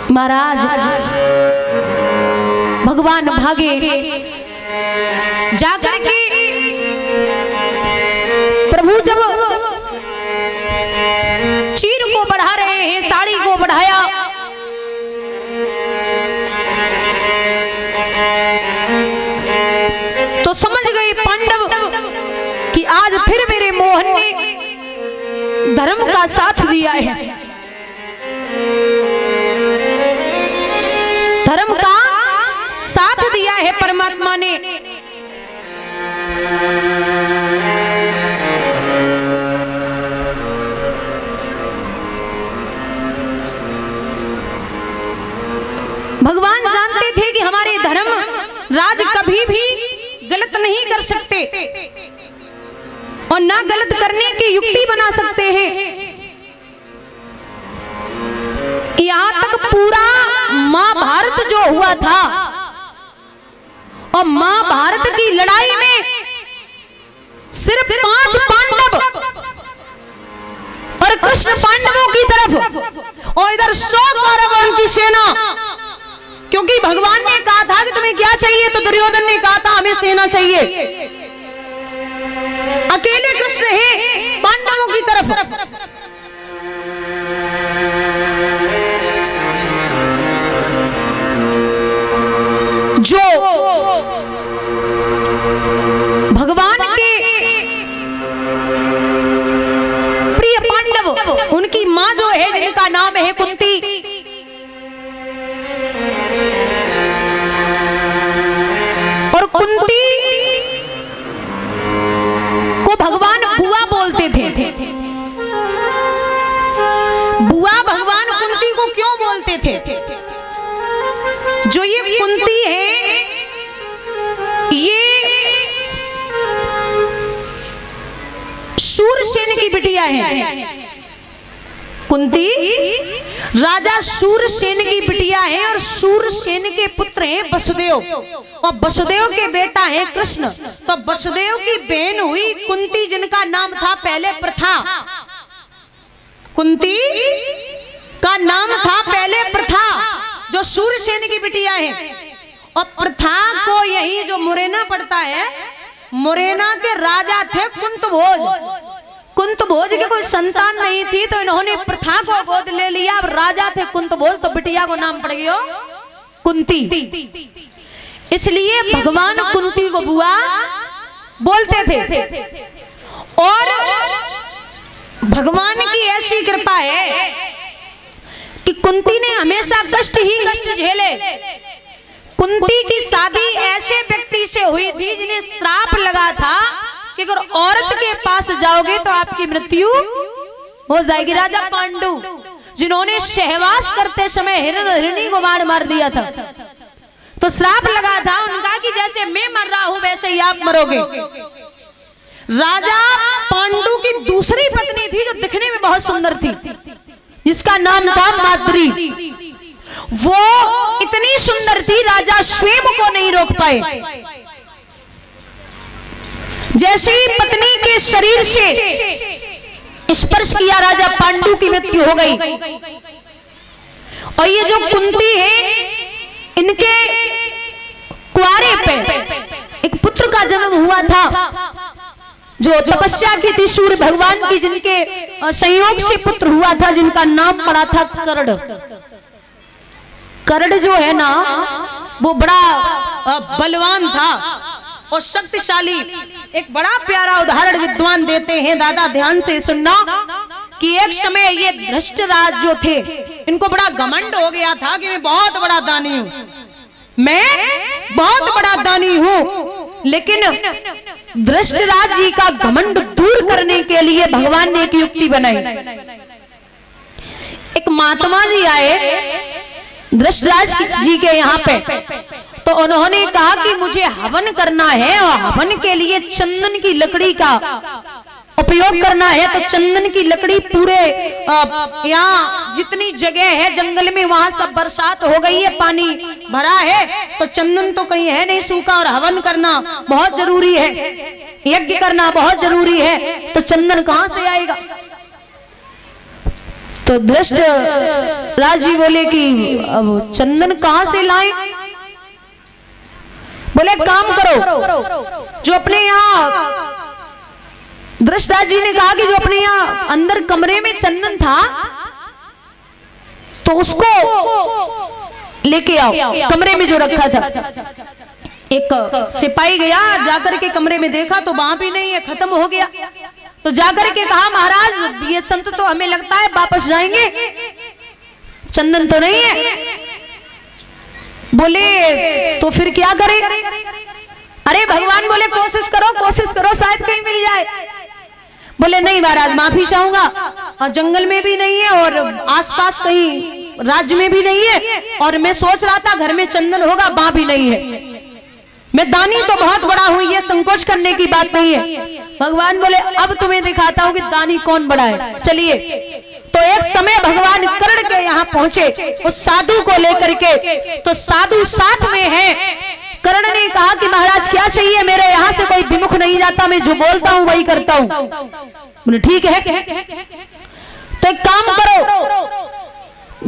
महाराज भगवान भागे जाकर के प्रभु जब चीर को बढ़ा रहे हैं, साड़ी को बढ़ाया, तो समझ गए पांडव कि आज फिर मेरे मोहन ने धर्म का साथ दिया है, धर्म का साथ दिया है परमात्मा ने। भगवान जानते थे कि हमारे धर्म राज कभी भी गलत नहीं कर सकते और ना गलत करने की युक्ति बना सकते हैं। यहां तक पूरा महाभारत जो हुआ था और महाभारत की लड़ाई में सिर्फ 5 पांडव और कृष्ण पांडवों की तरफ और इधर 100 कौरवों की सेना, क्योंकि भगवान ने कहा था कि तुम्हें क्या चाहिए, तो दुर्योधन ने कहा था हमें सेना चाहिए। अकेले कृष्ण हैं पांडवों की तरफ। जो भगवान के प्रिय पांडव, उनकी मां जो है जिनका नाम है कुंती, और कुंती को भगवान बुआ बोलते थे। बुआ भगवान कुंती को क्यों बोलते थे? जो ये कुंती है, ये शूरसेन की बिटिया है। कुंती राजा शूरसेन की बिटिया है और शूरसेन के पुत्र हैं वसुदेव, और वसुदेव के बेटा है कृष्ण। तो वसुदेव की बहन हुई कुंती, जिनका नाम था पहले प्रथा। कुंती का नाम था पहले प्रथा, जो शूरसेन की बिटिया है। और प्रथा को यही जो मुरैना पड़ता है, मुरैना के राजा थे कुंतभोज। कुंतभोज की कोई संतान नहीं थी, तो इन्होंने प्रथा को गोद ले लिया। अब राजा थे कुंतभोज, तो बिटिया को नाम पड़ गया कुंती। इसलिए भगवान कुंती को बुआ बोलते थे। और भगवान की ऐसी कृपा है कि कुंती ने हमेशा कष्ट ही कष्ट झेले। कुंती की शादी ऐसे व्यक्ति से हुई थी जिन्हें श्राप लगा था कि अगर औरत के पास जाओगे तो आपकी मृत्यु हो जाएगी। राजा पांडु, जिन्होंने सहवास करते समय हिरणी को मार दिया था, तो श्राप लगा था उनका कि जैसे मैं मर रहा हूं वैसे ही आप मरोगे। राजा पांडु की दूसरी पत्नी थी जो दिखने में बहुत सुंदर थी, जिसका नाम था माद्री। वो इतनी सुंदर थी राजा स्वयं को नहीं रोक पाए। जैसे ही पत्नी के शरीर से स्पर्श किया, राजा पांडु की मृत्यु हो गई। और ये जो कुंती है, इनके कुआरे पे एक पुत्र का जन्म हुआ था, जो तपस्या की थी सूर्य भगवान की, जिनके संयोग से पुत्र हुआ था, जिनका नाम पड़ा था कर्ण। कर्ण जो है ना, वो बड़ा बलवान था और शक्तिशाली। एक बड़ा प्यारा उदाहरण विद्वान देते हैं, दादा ध्यान से सुनना, कि एक समय ये धृष्टराज जो थे, इनको बड़ा घमंड हो गया था कि मैं बहुत बड़ा दानी हूं, मैं बहुत बड़ा दानी हूं। लेकिन धृष्टराज जी का घमंड दूर करने के लिए भगवान ने एक युक्ति बनाई। एक महात्मा जी आए धृष्टराज जी के यहाँ पे, तो उन्होंने कहा कि मुझे हवन करना है और हवन के लिए चंदन की लकड़ी का उपयोग करना है तो चंदन की लकड़ी पूरे यहाँ जितनी जगह है जंगल में वहां सब बरसात हो गई है, पानी भरा है, तो चंदन तो कहीं है नहीं सूखा, और हवन करना बहुत जरूरी है, यज्ञ करना बहुत जरूरी है, तो चंदन कहां से आएगा? तो धृष्ट राजी बोले कि अब चंदन कहां से लाएं? बोले काम करो, जो अपने यहाँ धृष्टराज जी ने कहा कि जो अपने यहाँ अंदर कमरे में चंदन था तो उसको लेके आओ, कमरे में जो रखा था। एक सिपाही गया, जाकर के कमरे में देखा तो वहां भी नहीं है, खत्म हो गया। तो जाकर के कहा महाराज ये संत तो हमें लगता है वापस जाएंगे, चंदन तो नहीं है। बोले तो फिर क्या करें? अरे भगवान बोले कोशिश करो शायद कहीं मिल जाए। बोले नहीं महाराज माफी चाहूंगा, और जंगल में भी नहीं है और आसपास कहीं राज्य में भी नहीं है, और मैं सोच रहा था घर में चंदन होगा, वहां भी नहीं है। मैं दानी तो बहुत बड़ा हूं, ये संकोच करने की बात नहीं है। भगवान बोले अब तुम्हें दिखाता हूं कि दानी कौन बड़ा है, चलिए। तो एक समय भगवान कर्ण के यहाँ पहुंचे उस साधु को लेकर के, तो साधु साथ में है। कर्ण ने कहा कि महाराज क्या चाहिए, मेरे यहाँ से कोई विमुख नहीं जाता, मैं जो बोलता हूँ वही करता हूँ। बोले ठीक है, तो एक काम करो,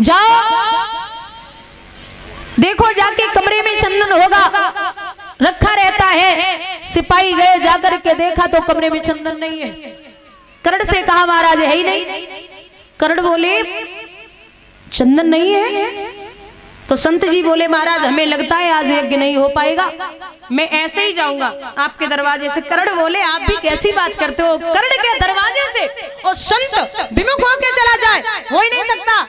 जाओ देखो जाके कमरे में चंदन होगा, रखा रहता है। सिपाही गए, जाकर के देखा तो कमरे में चंदन नहीं है। कर्ण से कहा महाराज है ही नहीं। कर्ण बोले चंदन नहीं है। तो संत जी बोले महाराज हमें लगता है आज यज्ञ नहीं हो पाएगा, मैं ऐसे ही जाऊंगा आपके दरवाजे से। कर्ण बोले आप भी कैसी बात करते हो, कर्ण के दरवाजे से और संत विमुख होके चला जाए, हो ही नहीं सकता।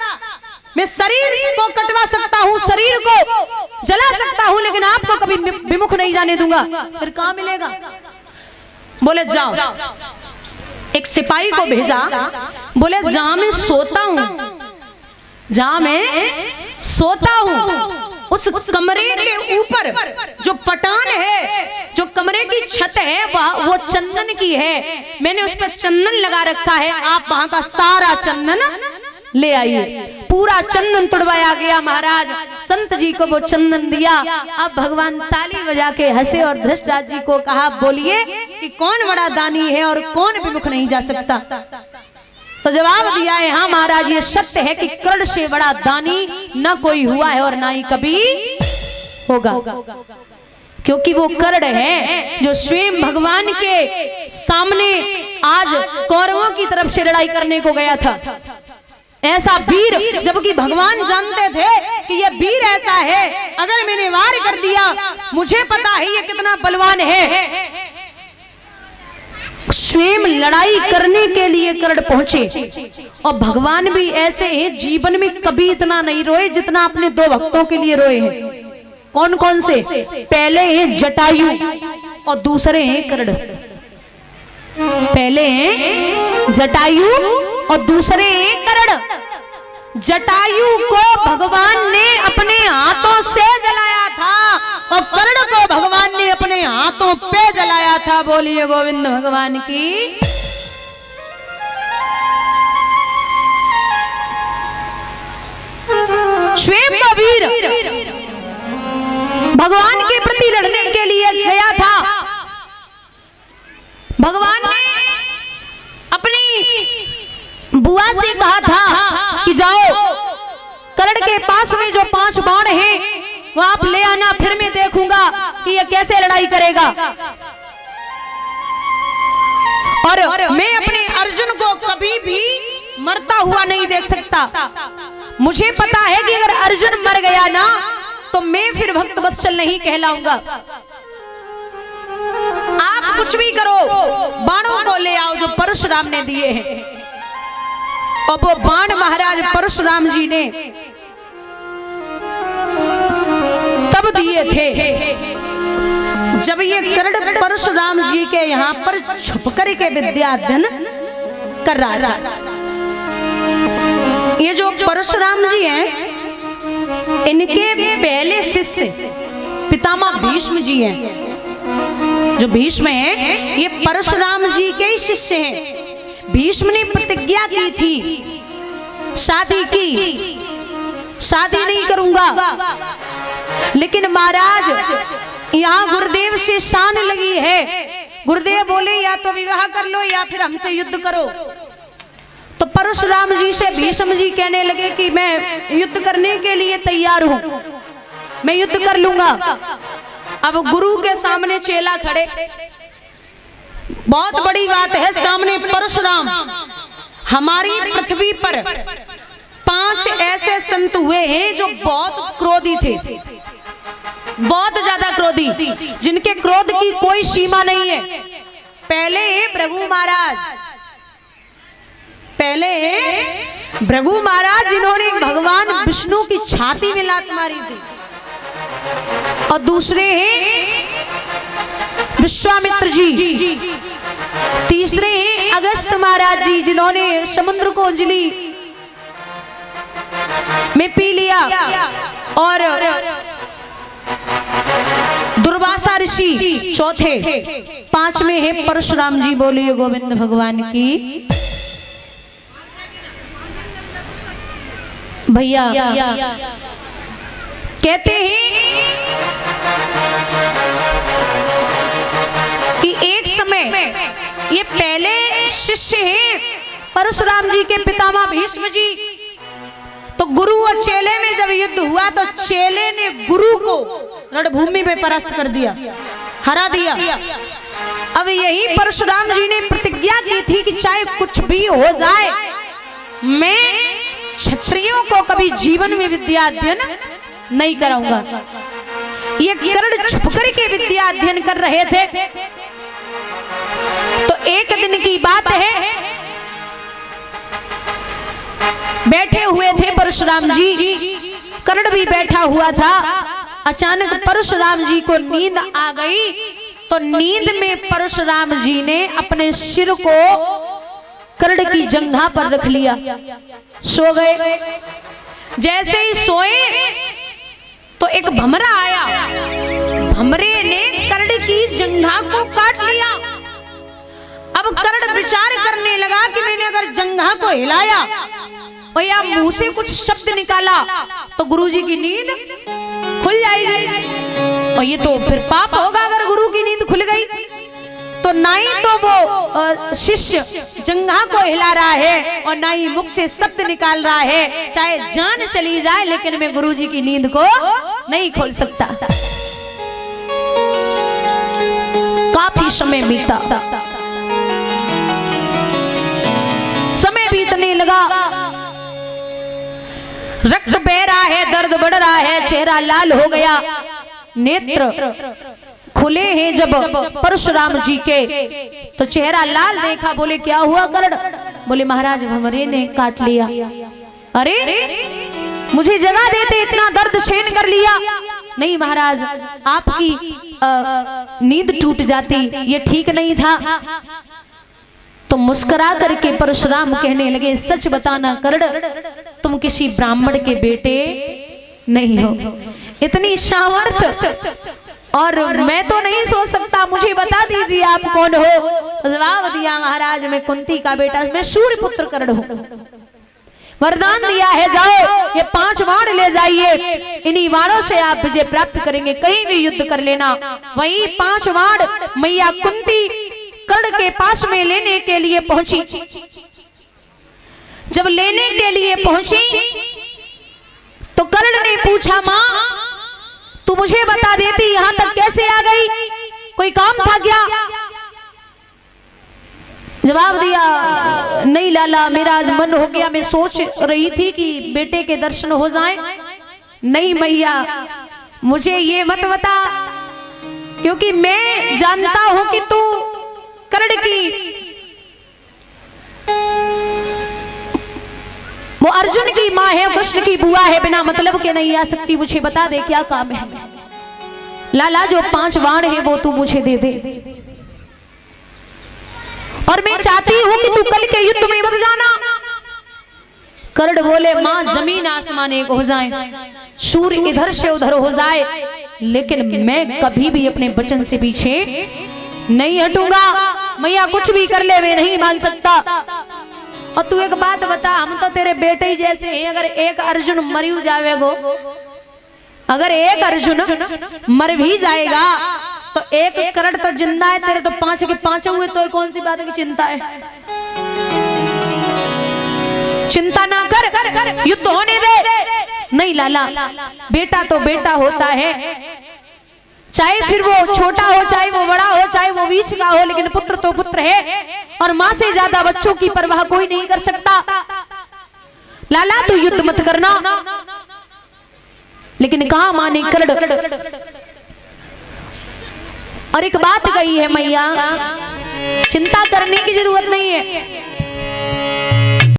मैं शरीर को कटवा सकता हूँ, शरीर को जला सकता हूँ, लेकिन आपको कभी विमुख नहीं जाने दूंगा। फिर कहाँ मिलेगा? बोले जाओ। एक सिपाही को भेजा, बोले जहां मैं सोता हूँ, जहां मैं सोता हूं उस कमरे के ऊपर जो पटान है, जो कमरे की छत है वो चंदन की है, मैंने उस पर चंदन लगा रखा है, आप वहां का सारा चंदन ले आइए। पूरा चंदन तुड़वाया गया। महाराज संत जी को वो चंदन दिया। अब भगवान ताली बजा के हंसे और धृष्टराज जी को कहा बोलिए कि कौन बड़ा दानी है और कौन विमुख नहीं जा सकता। तो जवाब दिया है हाँ महाराज ये सत्य है कि कर्ण से बड़ा दानी न कोई हुआ है और ना ही कभी होगा, क्योंकि वो कर्ण है जो स्वयं भगवान के सामने आज कौरवों की तरफ से लड़ाई करने को गया था। ऐसा वीर, जबकि भगवान जानते थे कि ये वीर ऐसा है, अगर मैंने वार कर दिया मुझे पता है ये कितना बलवान है, स्वयं लड़ाई करने के लिए कर्ण पहुंचे। और भगवान भी ऐसे हैं, जीवन में कभी इतना नहीं रोए जितना अपने दो भक्तों के लिए रोए हैं। कौन कौन से? पहले हैं जटायु और दूसरे हैं कर्ण। पहले हैं जटायु और दूसरे हैं कर्ण। जटायु को भगवान ने अपने हाथों से जलाया था और कर्ण को भगवान ने अपने हाथों पे जलाया था। बोलिए गोविंद भगवान की। स्वयं का वीर भगवान के प्रति लड़ने के लिए गया था। भगवान ने अपनी बुआ से कहा था कि जाओ कर्ण के पास में जो 5 बाण हैं वो आप ले आना, फिर मैं देखूंगा कि ये कैसे लड़ाई करेगा। और मैं अपने अर्जुन को कभी भी मरता हुआ नहीं देख सकता। मुझे पता है कि अगर अर्जुन मर गया ना तो मैं फिर भक्त वत्सल नहीं कहलाऊंगा। आप कुछ भी करो, बाणों को ले आओ जो परशुराम ने दिए हैं। और वो बाण महाराज परशुराम जी ने तब दिए थे जब ये कर्ण परशुराम जी के यहाँ पर छुप कर के विद्या अध्ययन कर रहा था। ये जो परशुराम जी हैं इनके पहले शिष्य पितामह भीष्म जी हैं। जो भीष्म हैं ये परशुराम जी के ही शिष्य हैं। भीष्म ने प्रतिज्ञा की थी शादी की, शादी नहीं करूंगा, लेकिन महाराज यहाँ गुरुदेव से शान लगी है। गुरुदेव बोले या तो विवाह कर लो या फिर हमसे युद्ध करो। तो परशुराम जी से भीष्म जी कहने लगे कि मैं युद्ध करने के लिए तैयार हूं, मैं युद्ध कर लूंगा। अब गुरु के सामने चेला खड़े, बहुत बड़ी बात है, सामने परशुराम। हमारी पृथ्वी पर 5 ऐसे संत हुए हैं जो बहुत क्रोधी थे, बहुत ज्यादा क्रोधी, जिनके क्रोध की कोई सीमा नहीं है। पहले भृगु महाराज, पहले भृगु महाराज जिन्होंने भगवान विष्णु की छाती में लात मारी थी, और दूसरे हैं विश्वामित्र जी, तीसरे हैं अगस्त महाराज जी जिन्होंने समुद्र को अंजलि में पी लिया, और दुर्वासा ऋषि चौथे, 5वें है परशुराम जी। बोलिए गोविंद भगवान की। भैया कहते हैं कि एक समय ये पहले शिष्य हैं परशुराम जी के पितामह भीष्म जी। तो गुरु और चेले में जब युद्ध हुआ तो चेले ने गुरु को रणभूमि में परास्त कर दिया, हरा दिया। अब यही परशुराम जी ने प्रतिज्ञा की थी कि चाहे कुछ भी हो जाए, मैं क्षत्रियों को कभी जीवन में विद्या अध्ययन नहीं कराऊंगा। ये कर्ण छुपकर के विद्या अध्ययन कर रहे थे। तो एक दिन की बात है, बैठे हुए थे परशुराम जी, कर्ण भी बैठा हुआ था। अचानक परशुराम जी को नींद आ गई। तो नींद में परशुराम जी ने अपने सिर को कर्ण की जंघा पर रख लिया, सो गए। जैसे ही सोए तो एक भमरा आया, भमरे ने कर्ण की जंघा को काट लिया। अब कर्ण विचार करने लगा कि मैंने अगर जंघा को हिलाया और या मुंह से कुछ शब्द निकाला तो गुरुजी की नींद खुल जाएगी, और ये तो फिर पाप होगा अगर गुरु की नींद खुल गई। तो ना ही तो वो शिष्य जंघा को हिला रहा है और ना ही मुख से शब्द निकाल रहा है, चाहे जान चली जाए लेकिन मैं गुरुजी की नींद को नहीं खोल सकता। काफी समय बीता, समय बीतने लगा, रक्त बह रहा है, दर्द बढ़ रहा है, चेहरा लाल हो गया। नेत्र खुले हैं जब परशुराम जी के, तो चेहरा लाल देखा। बोले क्या हुआ कर्ण? बोले महाराज भमरे ने काट लिया। अरे मुझे जगा देते, इतना दर्द सहन कर लिया। नहीं महाराज, आपकी नींद टूट जाती, ये ठीक नहीं था। तो मुस्कुरा करके परशुराम कहने लगे, सच बताना कर्ण, तुम किसी ब्राह्मण के बेटे नहीं हो। इतनी सामर्थ्य और मैं तो नहीं सोच सकता, मुझे बता दीजिए आप कौन हो। तो जवाब दिया, महाराज मैं कुंती का बेटा, मैं सूर्यपुत्र कर्ण हूं। वरदान दिया है, जाओ ये 5 बाण ले जाइए, इन्हीं बाणों से आप विजय प्राप्त करेंगे, कहीं भी युद्ध कर लेना। वही 5 बाण मैया कुंती कर्ण के पास में लेने के लिए पहुंची। जब लेने के लिए पहुंची तो कर्ण ने पूछा, मां तू मुझे बता देती यहां तक कैसे आ गई, कोई काम था क्या? जवाब दिया, नहीं लाला, मेरा आज मन हो गया, मैं सोच रही थी कि बेटे के दर्शन हो जाएं। नहीं मैया, मुझे ये मत बता, क्योंकि मैं जानता हूं कि तू कर्ण की, वो अर्जुन की माँ है, कृष्ण की बुआ है, बिना मतलब के नहीं आ सकती। मुझे बता दे क्या काम है। लाला जो 5 बाण है वो तू मुझे दे दे, और मैं चाहती हूं कि तू कल के युद्ध में मत जाना। कर्ण बोले, मां जमीन आसमान एक हो जाए, सूर्य इधर से उधर हो जाए, लेकिन मैं कभी भी अपने वचन से पीछे नहीं हटूंगा, मैया कुछ भी कर ले मैं नहीं मांग सकता। और तू एक बात बता, हम तो तेरे बेटे ही जैसे हैं, अगर एक अर्जुन मर जावेगो, अगर एक अर्जुन मर भी जाएगा तो एक करण तो जिंदा है, तेरे तो 5 के 5 हुए, तो कौन सी बात की चिंता है? चिंता ना कर, युद्ध होने दे। नहीं लाला, बेटा तो बेटा होता है, चाहे फिर वो छोटा हो, चाहे वो बड़ा हो, चाहे वो बीच का हो, लेकिन पुत्र तो पुत्र है। और माँ से ज्यादा बच्चों की परवाह कोई नहीं कर सकता। लाला तू युद्ध मत करना। लेकिन कहा माँ ने कर। और एक बात कही है मैया, चिंता करने की जरूरत नहीं है,